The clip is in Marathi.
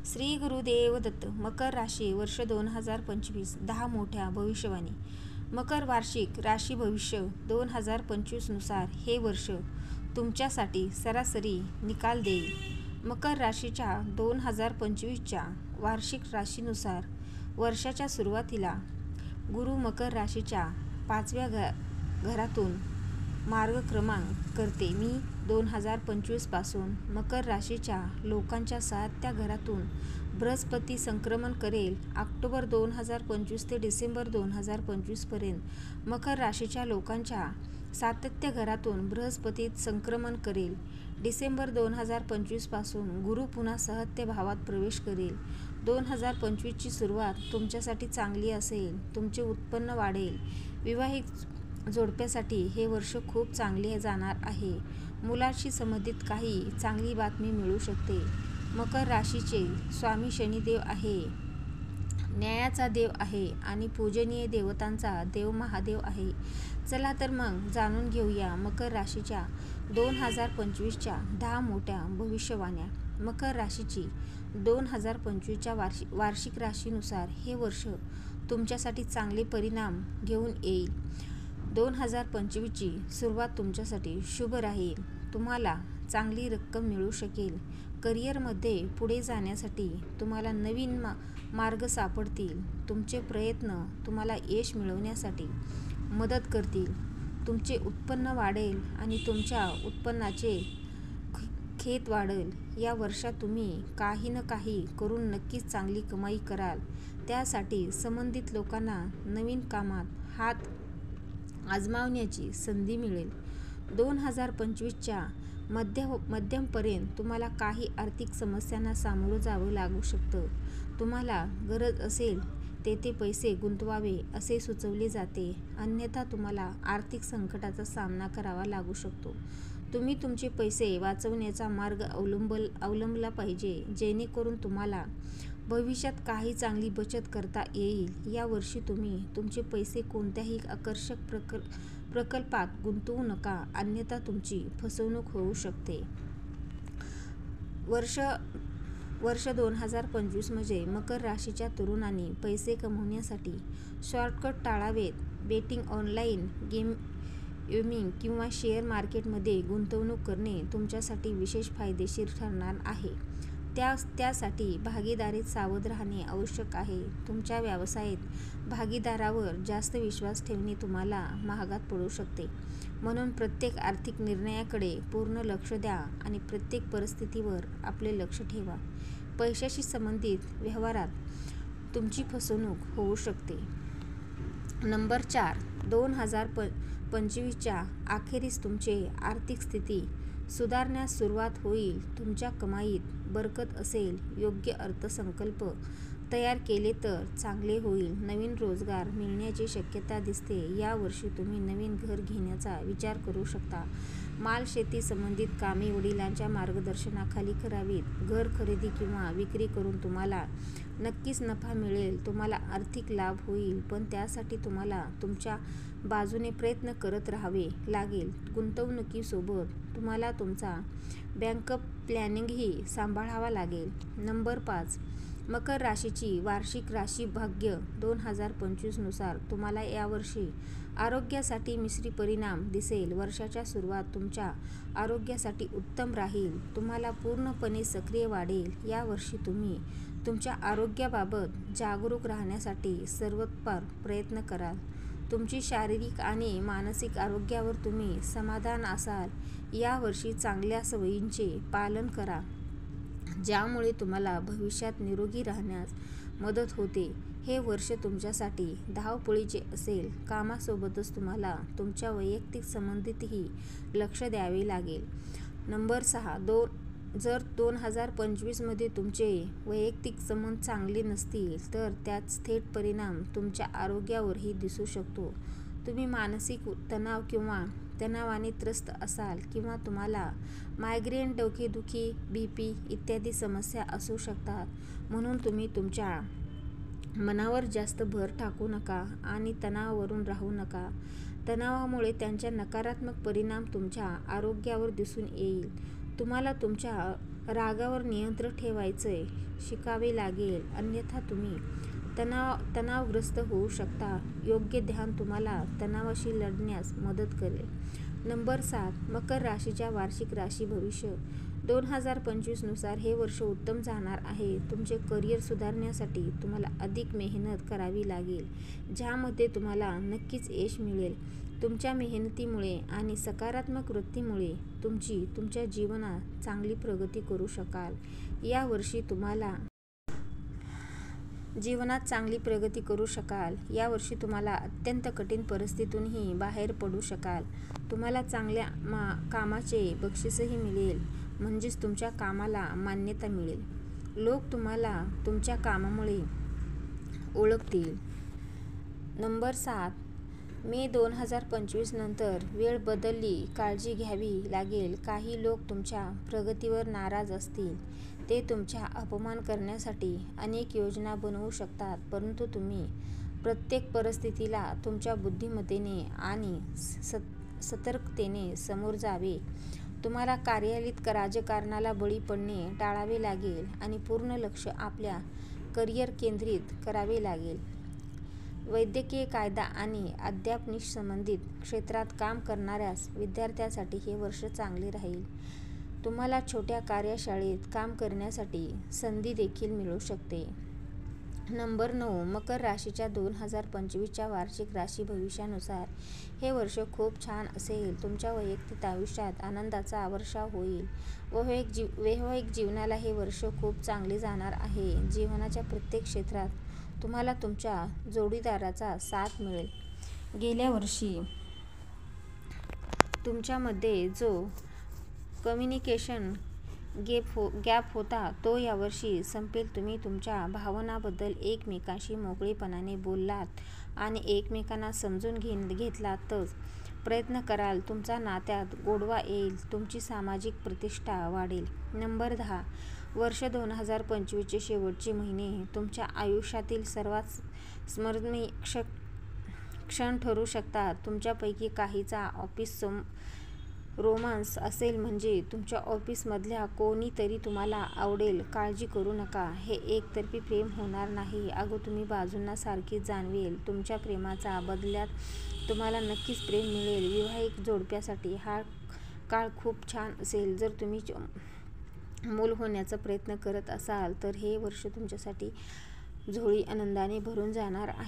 श्री गुरुदेव दत्त. मकर राशी वर्ष 2025. 10 मोठ्या भविष्यवाणी. मकर वार्षिक राशी भविष्य 2025 नुसार हे वर्ष तुमच्यासाठी सरासरी निकाल देईल. मकर राशीच्या 2025च्या वार्षिक राशीनुसार वर्षाच्या सुरुवातीला गुरु मकर राशीच्या 5व्या घरातून मार्गक्रमण करते. मी 2025 पासून मकर राशीच्या लोकांच्या 7व्या घरातून बृहस्पती संक्रमण करेल. ऑक्टोबर 2025 ते डिसेंबर 2025 पर्यंत मकर राशीच्या लोकांच्या 7व्या घरातून बृहस्पती संक्रमण करेल. डिसेंबर 2025 पासून गुरु पुन्हा 6व्या भावात प्रवेश करेल. 2025ची सुरुवात तुमच्यासाठी चांगली असेल. तुमचे उत्पन्न वाढेल. विवाहित जोडप्यासाठी हे वर्ष खूप चांगले जाणार आहे. मुलाशी संबंधित काही चांगली बातमी मिळू शकते. मकर राशीचे स्वामी शनिदेव आहे, न्यायाचा देव आहे आणि पूजनीय देवतांचा देव महादेव आहे. चला तर मग जाणून घेऊया मकर राशीच्या 2025च्या 10 मोठ्या भविष्यवाण्या. मकर राशीची 2025च्या वार्षिक राशीनुसार हे वर्ष तुमच्यासाठी चांगले परिणाम घेऊन येईल. 2025ची सुरुवात तुमच्यासाठी शुभ राहील. तुम्हाला चांगली रक्कम मिळू शकेल. करिअरमध्ये पुढे जाण्यासाठी तुम्हाला नवीन मार्ग सापडतील. तुमचे प्रयत्न तुम्हाला यश मिळवण्यासाठी मदत करतील. तुमचे उत्पन्न वाढेल आणि तुमच्या उत्पन्नाचे खेत वाढेल. या वर्षात तुम्ही काही ना काही करून नक्कीच चांगली कमाई कराल. त्यासाठी संबंधित लोकांना नवीन कामात हात आजमावण्याची संधी मिळेल. 2025च्या मध्यमपर्यंत तुम्हाला काही आर्थिक समस्यांना सामोरं जावं लागू शकतं. तुम्हाला गरज असेल तेथे पैसे गुंतवावे असे सुचवले जाते, अन्यथा तुम्हाला आर्थिक संकटाचा सामना करावा लागू शकतो. तुम्ही तुमचे पैसे वाचवण्याचा मार्ग अवलंबला पाहिजे, जेणेकरून तुम्हाला भविष्यात काही चांगली बचत करता येईल. या वर्षी तुम्ही तुमचे पैसे कोणत्याही आकर्षक प्रकल्पात गुंतवू नका, अन्यथा तुमची फसवणूक होऊ शकते. वर्ष 2025 मध्ये मकर राशीच्या तरुणांनी पैसे कमवण्यासाठी शॉर्टकट टाळावेत. बेटिंग, ऑनलाईन गेमिंग किंवा शेअर मार्केटमध्ये गुंतवणूक करणे तुमच्यासाठी विशेष फायदेशीर ठरणार आहे. त्यासाठी भागीदारीत सावध राहणे आवश्यक आहे. तुमच्या व्यवसायात भागीदारावर जास्त विश्वास ठेवणे तुम्हाला महागात पडू शकते. म्हणून प्रत्येक आर्थिक निर्णयाकडे पूर्ण लक्ष द्या आणि प्रत्येक परिस्थितीवर आपले लक्ष ठेवा. पैशाशी संबंधित व्यवहारात तुमची फसवणूक होऊ शकते. नंबर 4. 2025च्या अखेरीस तुमची आर्थिक स्थिती सुधारण्यास सुरुवात होईल. तुमच्या कमाईत बरकत असेल. योग्य अर्थसंकल्प तयार केले तर चांगले होईल. नवीन रोजगार मिळण्याची शक्यता दिसते. या वर्षी तुम्ही नवीन घर घेण्याचा विचार करू शकता. मालशेती संबंधित कामे वडिलांच्या मार्गदर्शनाखाली करावीत. घर खरेदी किंवा विक्री करून तुम्हाला नक्कीच नफा मिळेल. तुम्हाला आर्थिक लाभ होईल, पण त्यासाठी तुम्हाला तुमच्या बाजूने प्रयत्न करत राहावे लागेल. गुंतवणुकीसोबत तुम्हाला तुमचा बॅकअप प्लॅनिंगही सांभाळावा लागेल. नंबर 5. मकर राशीची वार्षिक राशी भाग्य 2025 नुसार तुम्हाला यावर्षी आरोग्यासाठी मिश्रित परिणाम दिसेल. वर्षाच्या सुरुवात तुमच्या आरोग्यासाठी उत्तम राहील. तुम्हाला पूर्णपणे सक्रिय वाढेल. या वर्षी तुम्ही तुमच्या आरोग्याबाबत जागरूक राहण्यासाठी सर्वोत्तम प्रयत्न कराल. तुमची शारीरिक आणि मानसिक आरोग्यावर तुम्ही समाधान असाल. या वर्षी चांगल्या सवयींचे पालन करा, ज्यामुळे तुम्हाला भविष्यात निरोगी राहण्यास मदत होते. हे वर्ष तुमच्यासाठी धावपळीचे असेल. कामासोबतच तुम्हाला तुमच्या वैयक्तिक संबंधितही लक्ष द्यावे लागेल. नंबर 6. जर 2025 मध्ये तुमचे वैयक्तिक संबंध चांगले नसतील तर त्याचा थेट परिणाम तुमच्या आरोग्यावरही दिसू शकतो. तुम्ही मानसिक तणाव किंवा तणावाने त्रस्त असाल किंवा तुम्हाला मायग्रेन, डोकेदुखी, BP इत्यादी समस्या असू शकतात. म्हणून तुम्ही तुमच्या मनावर जास्त भर टाकू नका आणि तणावावरून राहू नका. तणावामुळे त्यांचा नकारात्मक परिणाम तुमच्या आरोग्यावर दिसून येईल. तुम्हाला तुमच्या रागावर नियंत्रण ठेवायचे शिकावे लागेल, अन्यथा तुम्ही तणावग्रस्त होऊ शकता. योग्य ध्यान तुम्हाला तणावाशी लढण्यास मदत करेल. नंबर 7. मकर राशीच्या वार्षिक राशी भविष्य 2025 नुसार हे वर्ष उत्तम जाणार आहे. तुमचे करिअर सुधारण्यासाठी तुम्हाला अधिक मेहनत करावी लागेल, ज्यामध्ये तुम्हाला नक्कीच यश मिळेल. तुमच्या मेहनतीमुळे आणि सकारात्मक वृत्तीमुळे तुमच्या जीवनात चांगली प्रगती करू शकाल. यावर्षी तुम्हाला अत्यंत कठीण परिस्थितीतूनही बाहेर पडू शकाल. तुम्हाला चांगल्या कामाचे बक्षीसही मिळेल, म्हणजेच तुमच्या कामाला मान्यता मिळेल. लोक तुम्हाला तुमच्या कामामुळे ओळखतील. नंबर 7. मे 2025 नंतर वेळ बदलली काळजी घ्यावी लागेल. काही लोक तुमच्या प्रगतीवर नाराज असतील. ते तुमचा अपमान करण्यासाठी अनेक योजना बनवू शकतात, परंतु तुम्ही प्रत्येक परिस्थितीला तुमच्या बुद्धिमत्तेने आणि सतर्कतेने समोर जावे. तुम्हाला कार्यालयीन राजकारणाला बळी पडणे टाळावे लागेल आणि पूर्ण लक्ष आपल्या करिअर केंद्रित करावे लागेल. वैद्यकीय, कायदा आणि अध्यापन संबंधित क्षेत्रात काम करणाऱ्या विद्यार्थ्यांसाठी हे वर्ष चांगले राहील. तुम्हाला छोट्या कार्यशाळेत काम करण्यासाठी संधी देखील मिळू शकते. नंबर 9. मकर राशीच्या 2025 च्या वार्षिक राशी भविष्यानुसार हे वर्ष खूप छान असेल. तुमच्या वैयक्तिक आयुष्यात आनंदाचा वर्षाव होईल. वैवाहिक जीवनाला हे वर्ष खूप चांगले जाणार आहे. जीवनाच्या प्रत्येक क्षेत्रात तुम्हाला तुमच्या जोडीदाराचा साथ मिळेल. गेल्या वर्षी तुमच्यामध्ये जो कम्युनिकेशन गॅप होता तो यावर्षी संपेल. तुम्ही तुमच्या भावनांबद्दल एकमेकांशी मोकळेपणाने बोललात आणि एकमेकांना समजून घेतलातच प्रयत्न कराल. तुमच्या नात्यात गोडवा येईल. तुमची सामाजिक प्रतिष्ठा वाढेल. नंबर 10. वर्ष 2025 चे शेवटचे महिने तुमच्या आयुष्यातील सर्वात स्मरणीय क्षण ठरू शकतात. तुमच्यापैकी काहींचा ऑफिस रोमान्स असेल, म्हणजे तुमच्या ऑफिसमधल्या कोणीतरी तुम्हाला आवडेल. काळजी करू नका, हे एकतर्फी प्रेम होणार नाही. तुम्ही बाजूंना सारखीच जाणवेल. तुमच्या प्रेमाच्या बदल्यात तुम्हाला नक्कीच प्रेम मिळेल. वैवाहिक जोडप्यासाठी हा काळ खूप छान असेल. जर तुम्ही मूल होण्याचा प्रयत्न करत असाल तर हे वर्ष तुमच्यासाठी झोळी आनंदाने भरून जाणार आहे.